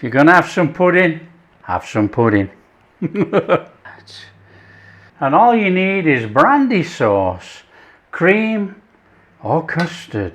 If you're going to have some pudding, have some pudding. And all you need is brandy sauce, cream or custard.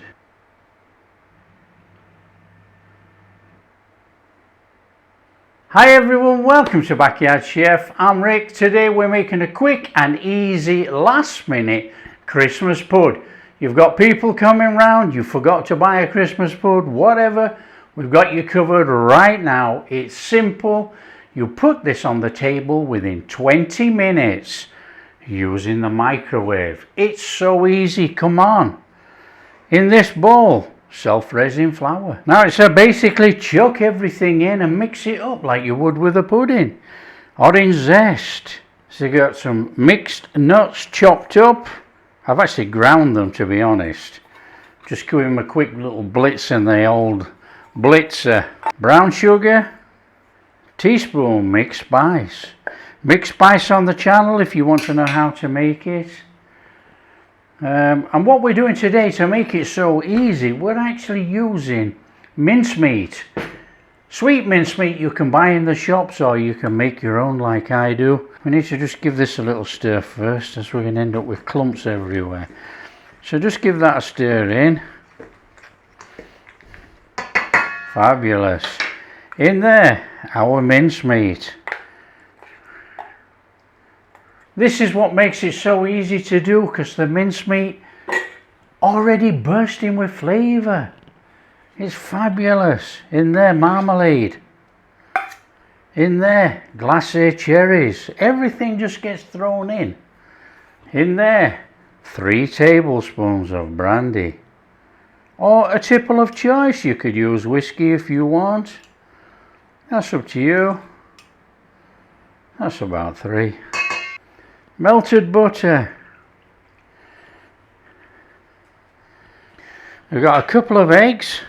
Hi everyone, welcome to Backyard Chef. I'm Rick. Today we're making a quick and easy last minute Christmas pud. You've got people coming round, you forgot to buy a Christmas pud, whatever, we've got you covered right now. It's simple. You put this on the table within 20 minutes using the microwave. It's so easy, come on. In this bowl, self-raising flour. Now it's basically chuck everything in and mix it up like you would with a pudding. Orange zest. So you got some mixed nuts chopped up. I've actually ground them, to be honest. Just give them a quick little blitz in the old blitzer. Brown sugar, teaspoon mixed spice. Mixed spice on the channel if you want to know how to make it. And what we're doing today to make it so easy, we're actually using mincemeat. Sweet mincemeat you can buy in the shops, or you can make your own like I do. We need to just give this a little stir first, as we're going to end up with clumps everywhere. So just give that a stir in. Fabulous. In there, our mincemeat. This is what makes it so easy to do, because the mincemeat already bursting with flavour. It's fabulous. In there, marmalade. In there, glacé cherries. Everything just gets thrown in. In there, 3 tablespoons of brandy. Or a tipple of choice. You could use whiskey if you want. That's up to you. That's about 3. Melted butter. We've got a couple of eggs.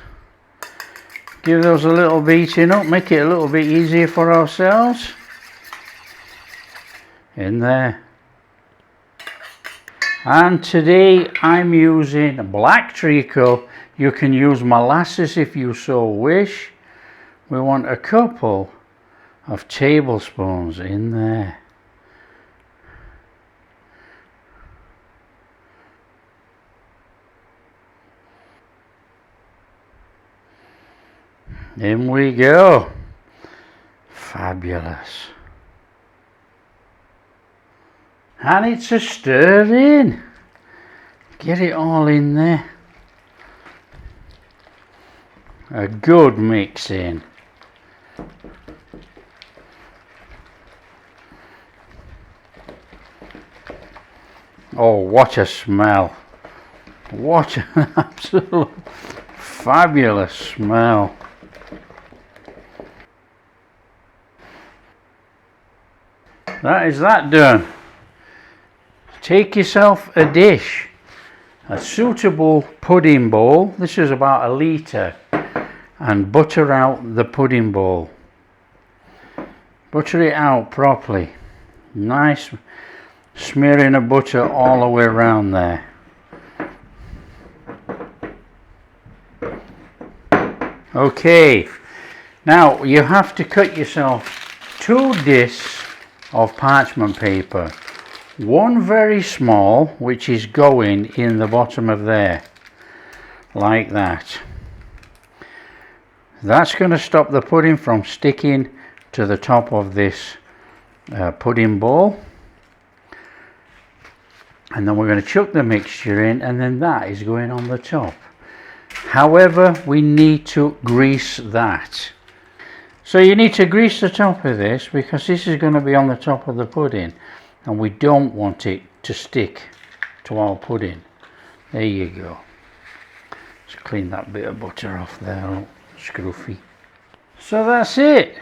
Give those a little beating up, make it a little bit easier for ourselves. In there. And today I'm using black treacle. You can use molasses if you so wish. We want a couple of tablespoons in there. In we go. Fabulous. And it's a stir in. Get it all in there. A good mix in. Oh, what a smell. What an absolute fabulous smell. That is that done. Take yourself a dish, a suitable pudding bowl. This is about 1 litre, and butter out the pudding bowl. Butter it out properly. Nice smearing of butter all the way around there. Okay, now you have to cut yourself 2 discs of parchment paper. 1 very small, which is going in the bottom of there, like that. That's going to stop the pudding from sticking to the top of this pudding bowl. And then we're going to chuck the mixture in, and then that is going on the top. However, we need to grease that. So you need to grease the top of this, because this is going to be on the top of the pudding, and we don't want it to stick to our pudding. There you go. Let's clean that bit of butter off there, oh, scruffy. So that's it.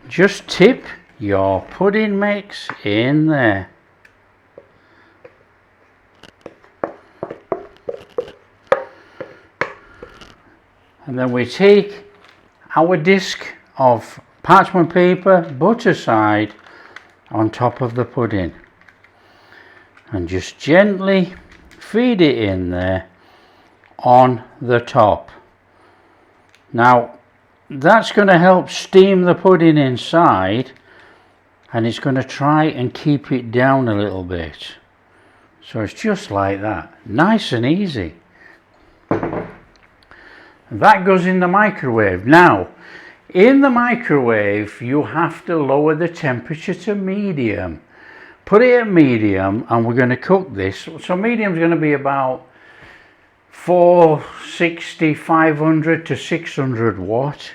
Just tip your pudding mix in there. And then we take our disc of parchment paper, butter side, on top of the pudding, and just gently feed it in there on the top. Now that's going to help steam the pudding inside, and it's going to try and keep it down a little bit. So it's just like that, nice and easy. That goes in the microwave. Now, in the microwave, you have to lower the temperature to medium. Put it at medium, and we're going to cook this. So medium is going to be about 460, 500 to 600 watt,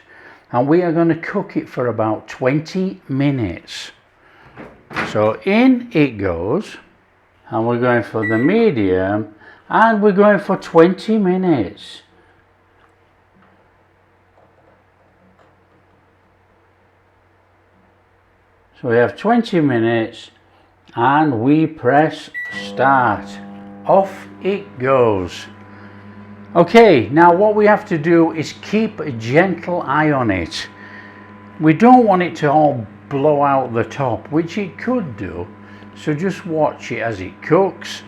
and we are going to cook it for about 20 minutes. So in it goes, and we're going for the medium, and we're going for 20 minutes. So we have 20 minutes, and we press start. Off it goes. Okay, now what we have to do is keep a gentle eye on it. We don't want it to all blow out the top, which it could do. So just watch it as it cooks.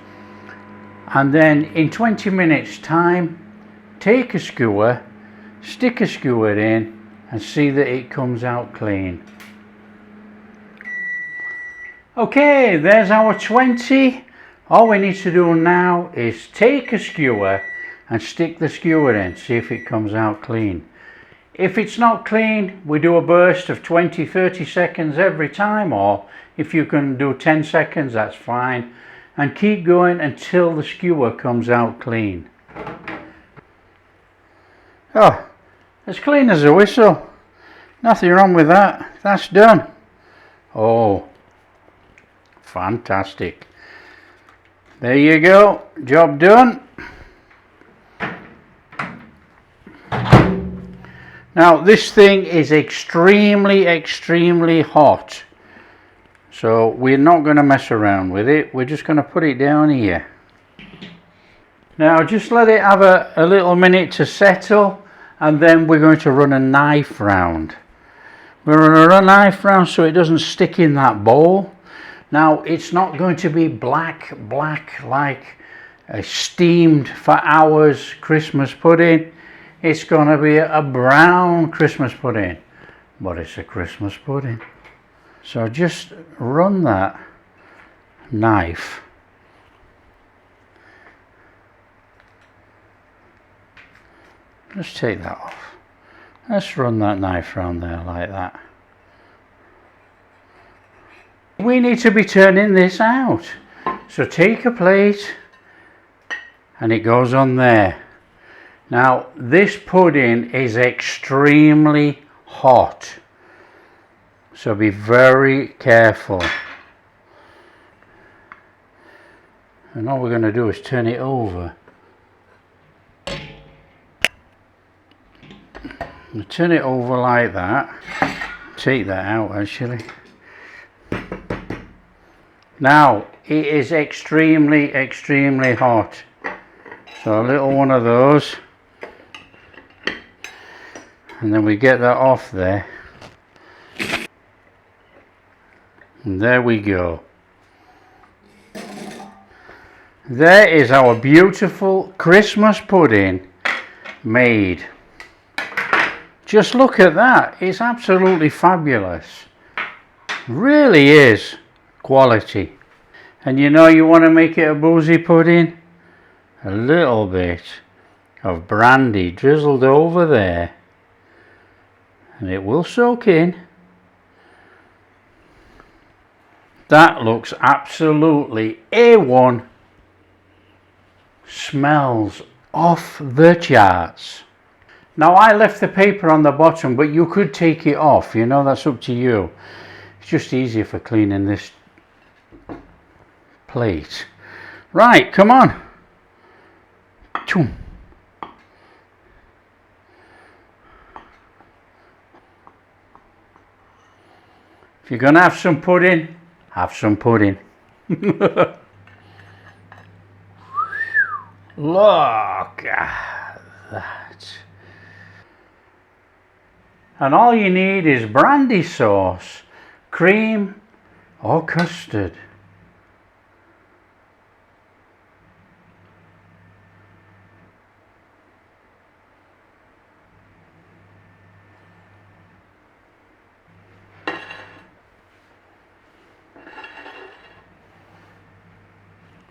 And then in 20 minutes time, take a skewer, stick a skewer in, and see that it comes out clean. Okay, there's our 20. All we need to do now is take a skewer and stick the skewer in, see if it comes out clean. If it's not clean, we do a burst of 20-30 seconds every time, or if you can do 10 seconds, that's fine. And keep going until the skewer comes out clean. Oh, as clean as a whistle. Nothing wrong with that. That's done. Oh, fantastic. There you go, job done. Now this thing is extremely hot, so we're not going to mess around with it. We're just going to put it down here. Now just let it have a little minute to settle, and then we're going to run a knife round. We're going to run a knife round so it doesn't stick in that bowl. Now it's not going to be black like a steamed for hours Christmas pudding. It's going to be a brown Christmas pudding, but it's a Christmas pudding. So just run that knife just take that off. Let's run that knife around there like that. We need to be turning this out. So take a plate and it goes on there. Now this pudding is extremely hot, so be very careful. And all we're going to do is turn it over. And turn it over like that. Take that out actually. Now it is extremely hot, so a little one of those, and then we get that off there, and there we go. There is our beautiful Christmas pudding made. Just look at that, it's absolutely fabulous. Really is quality. And you know, you want to make it a boozy pudding, a little bit of brandy drizzled over there, and it will soak in. That looks absolutely A1. Smells off the charts. Now I left the paper on the bottom, but you could take it off, you know, that's up to you. It's just easier for cleaning this plate. Right, come on. Choom. If you're gonna have some pudding, have some pudding. Look at that. And all you need is brandy sauce, cream or custard.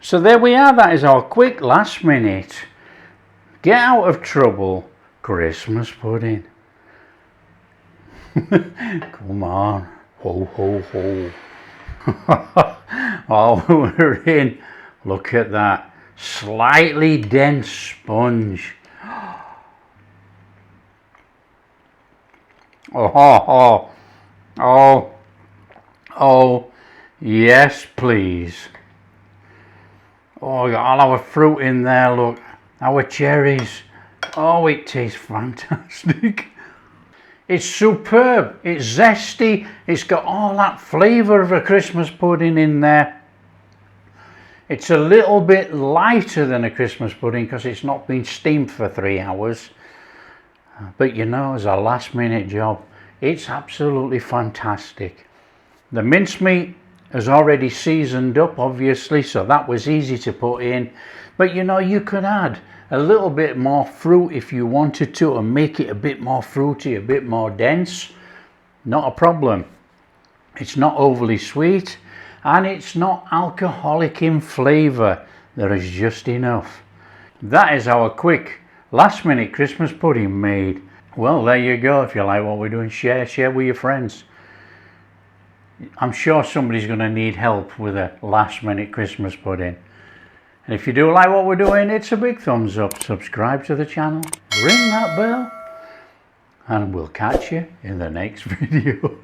So there we are, that is our quick last minute get out of trouble Christmas pudding. Come on, ho ho ho. Oh, we're in. Look at that slightly dense sponge. Oh, oh, oh, yes, please. Oh, got all our fruit in there, look. Our cherries. Oh, it tastes fantastic. It's superb. It's zesty. It's got all that flavour of a Christmas pudding in there. It's a little bit lighter than a Christmas pudding because it's not been steamed for 3 hours. But you know, as a last minute job, it's absolutely fantastic. The mincemeat is already seasoned up, obviously, so that was easy to put in. But you know, you could add a little bit more fruit if you wanted to and make it a bit more fruity, a bit more dense. Not a problem. It's not overly sweet and it's not alcoholic in flavour. There is just enough. That is our quick last minute Christmas pudding made. Well, there you go. If you like what we're doing, share with your friends. I'm sure somebody's going to need help with a last minute Christmas pudding. And if you do like what we're doing, it's a big thumbs up. Subscribe to the channel, ring that bell, and we'll catch you in the next video.